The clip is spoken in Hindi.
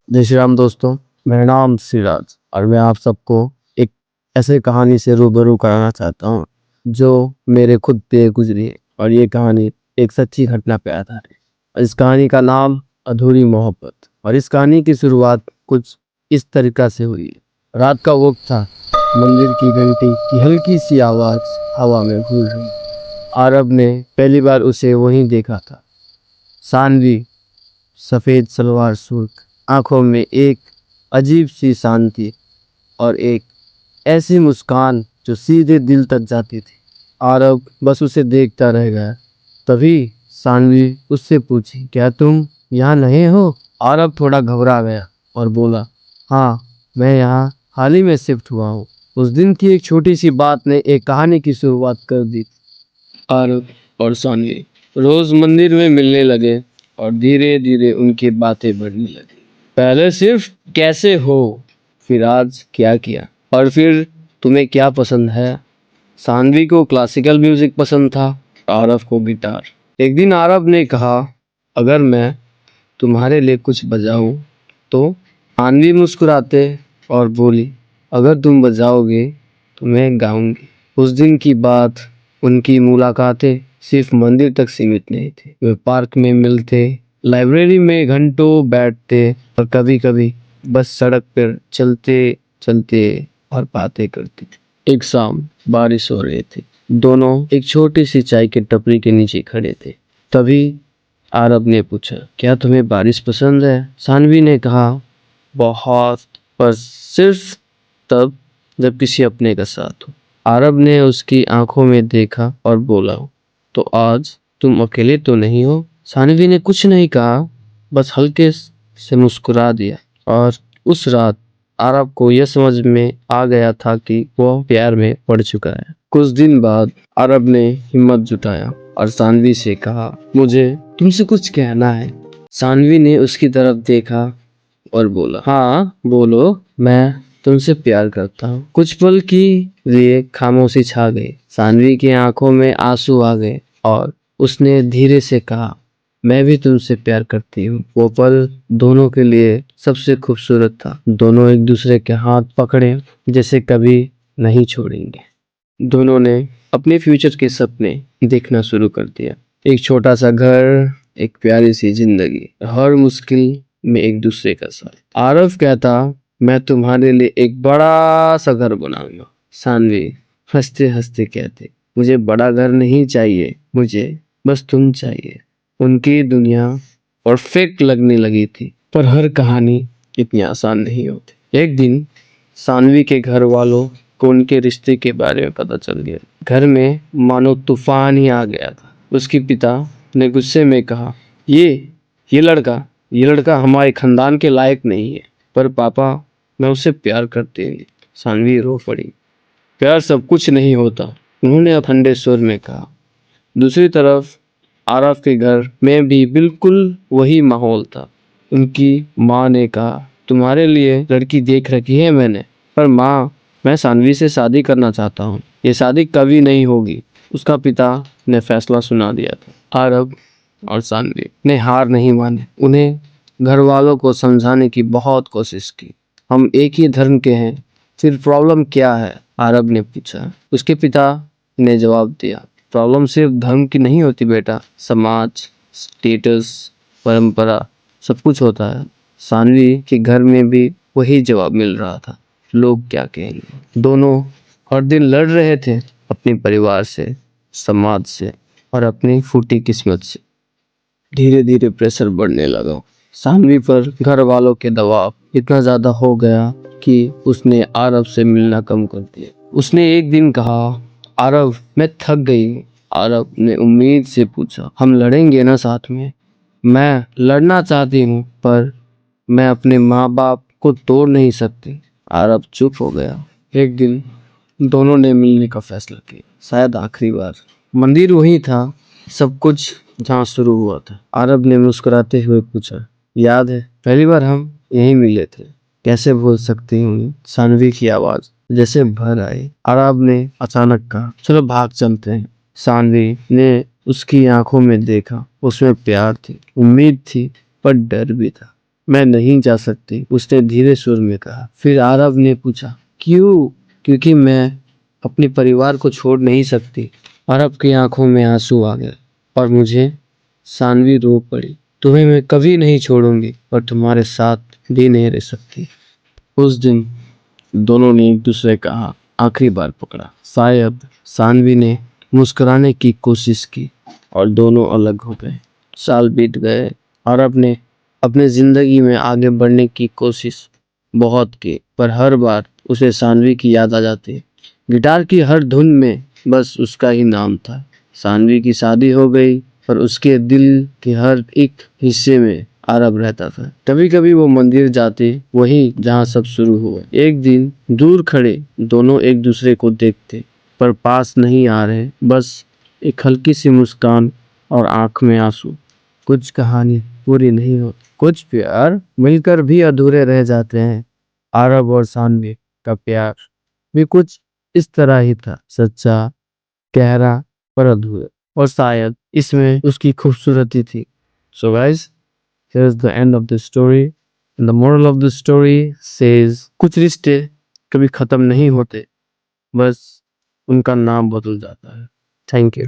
जय श्री राम दोस्तों, मेरा नाम सिराज और मैं आप सबको एक ऐसे कहानी से रूबरू कराना चाहता हूँ जो मेरे खुद पे गुजरी है। और ये कहानी एक सच्ची घटना पे आधारित है। इस कहानी का नाम अधूरी मोहब्बत। और इस कहानी की शुरुआत कुछ इस तरीका से हुई है। रात का वक्त था, मंदिर की घंटी की हल्की सी आवाज हवा में गूंज रही। आरब ने पहली बार उसे वहीं देखा था। सानवी, सफेद सलवार सूट, आंखों में एक अजीब सी शांति और एक ऐसी मुस्कान जो सीधे दिल तक जाती थी। आरब बस उसे देखता रह गया। तभी सानवी उससे पूछी, क्या तुम यहाँ नए हो? आरब थोड़ा घबरा गया और बोला, हाँ, मैं यहाँ हाल ही में शिफ्ट हुआ हूँ। उस दिन की एक छोटी सी बात ने एक कहानी की शुरुआत कर दी। आरब और सानवी रोज मंदिर में मिलने लगे और धीरे धीरे उनकी बातें बढ़ने लगी। पहले सिर्फ कैसे हो, फिर आज क्या किया, और फिर तुम्हें क्या पसंद है। सानवी को क्लासिकल म्यूजिक पसंद था, आरब को गिटार। एक दिन आरब ने कहा, अगर मैं तुम्हारे लिए कुछ बजाऊं तो? सानवी मुस्कुराते और बोली, अगर तुम बजाओगे तो मैं गाऊंगी। उस दिन की बात, उनकी मुलाकातें सिर्फ मंदिर तक सीमित नहीं थी। वे पार्क में मिलते, लाइब्रेरी में घंटों बैठते और कभी कभी बस सड़क पर चलते चलते और बातें करते। एक शाम बारिश हो रही थी। दोनों एक छोटी सी चाय की टपरी के नीचे खड़े थे। तभी आरब ने पूछा, क्या तुम्हें बारिश पसंद है? सानवी ने कहा, बहुत, पर सिर्फ तब जब किसी अपने का साथ हो। आरब ने उसकी आंखों में देखा और बोला, तो आज तुम अकेले तो नहीं हो? सानवी ने कुछ नहीं कहा, बस हल्के से मुस्कुरा दिया। और उस रात आरब को यह समझ में आ गया था कि वो प्यार में पड़ चुका है। कुछ दिन बाद आरब ने हिम्मत जुटाया और सानवी से कहा, मुझे तुमसे कुछ कहना है। सानवी ने उसकी तरफ देखा और बोला, हाँ बोलो, मैं तुमसे प्यार करता हूँ। कुछ पल की लिए खामोशी छा गई। सानवी की आंखों में आंसू आ गए और उसने धीरे से कहा, मैं भी तुमसे प्यार करती हूँ। वो पल दोनों के लिए सबसे खूबसूरत था। दोनों एक दूसरे के हाथ पकड़े जैसे कभी नहीं छोड़ेंगे। दोनों ने अपने फ्यूचर के सपने देखना शुरू कर दिया। एक छोटा सा घर, एक प्यारी सी जिंदगी, हर मुश्किल में एक दूसरे का साथ। आरव कहता, मैं तुम्हारे लिए एक बड़ा सा घर बनाऊंगा। सानवी हंसते हंसते कहते, मुझे बड़ा घर नहीं चाहिए, मुझे बस तुम चाहिए। उनकी दुनिया परफेक्ट लगने लगी थी, पर हर कहानी इतनी आसान नहीं होती। एक दिन सानवी के घर वालों को उनके रिश्ते के बारे में पता चल गया। घर में मानो तूफान ही आ गया था। उसके पिता ने गुस्से में कहा, ये लड़का ये लड़का हमारे खानदान के लायक नहीं है। पर पापा, मैं उससे प्यार करती हूँ। सानवी रो पड़ी। प्यार सब कुछ नहीं होता, उन्होंने ठंडे स्वर में कहा। दूसरी तरफ आरव के घर में भी बिल्कुल वही माहौल था। उनकी माँ ने कहा, तुम्हारे लिए लड़की देख रखी है मैंने, पर माँ, मैं सानवी से शादी करना चाहता हूँ। ये शादी कभी नहीं होगी। उसका पिता ने फैसला सुना दिया था। आरब और सानवी ने हार नहीं मानी। उन्हें घर वालों को समझाने की बहुत कोशिश की। हम एक ही धर्म के हैं, फिर प्रॉब्लम क्या है? आरब ने पूछा। उसके पिता ने जवाब दिया, प्रॉब्लम सिर्फ धर्म की नहीं होती बेटा, समाज, स्टेटस, परंपरा, सब कुछ होता है। सानवी के घर में भी वही जवाब मिल रहा था, लोग क्या कहेंगे। दोनों हर दिन लड़ रहे थे, अपने परिवार से, समाज से और अपनी फूटी किस्मत से। धीरे धीरे प्रेशर बढ़ने लगा। सानवी पर घर वालों के दबाव इतना ज्यादा हो गया कि उसने आरब से मिलना कम कर दिया। उसने एक दिन कहा, आरब, मैं थक गई हूँ। आरब ने उम्मीद से पूछा, हम लड़ेंगे ना साथ में? मैं लड़ना चाहती हूँ, पर मैं अपने माँ बाप को तोड़ नहीं सकती। आरब चुप हो गया। एक दिन दोनों ने मिलने का फैसला किया, शायद आखिरी बार। मंदिर वही था, सब कुछ जहाँ शुरू हुआ था। आरब ने मुस्कुराते हुए पूछा, याद है पहली बार हम यहीं मिले थे? कैसे भूल सकती हूँ? सानवी की आवाज जैसे भर आई। आरब ने अचानक कहा, चलो भाग चलते हैं। सानवी ने उसकी आंखों में देखा, उसमें प्यार थी, उम्मीद थी, पर डर भी था। मैं नहीं जा सकती, उसने धीरे सुर में कहा। फिर आरव ने पूछा, क्यों? क्योंकि मैं अपने परिवार को छोड़ नहीं सकती। आरव की आंखों में आंसू आ गए और मुझे सानवी रो पड़ी। तुम्हें मैं कभी नहीं छोड़ूंगी और तुम्हारे साथ भी नहीं रह सकती। उस दिन दोनों ने एक दूसरे का आखिरी बार पकड़ा। शायद सानवी ने मुस्कुराने की कोशिश की और दोनों अलग हो गए। साल बीत गए और अपने अपने जिंदगी में आगे बढ़ने की कोशिश बहुत की, पर हर बार उसे सानवी की याद आ जाती। गिटार की हर धुन में बस उसका ही नाम था। सानवी की शादी हो गई पर उसके दिल के हर एक हिस्से में आरव रहता था। कभी कभी वो मंदिर जाते, वही जहाँ सब शुरू हुआ। एक दिन दूर खड़े दोनों एक दूसरे को देखते पर पास नहीं आ रहे, बस एक हल्की सी मुस्कान और आंख में आंसू। कुछ कहानी पूरी नहीं होती, कुछ प्यार मिलकर भी अधूरे रह जाते हैं। आरव और सानवी का प्यार भी कुछ इस तरह ही था, सच्चा, गहरा पर अधूरा, और शायद इसमें उसकी खूबसूरती थी। So guys, here is the end of the story. And the moral of the story says कुछ रिश्ते कभी खत्म नहीं होते, बस उनका नाम बदल जाता है। Thank you.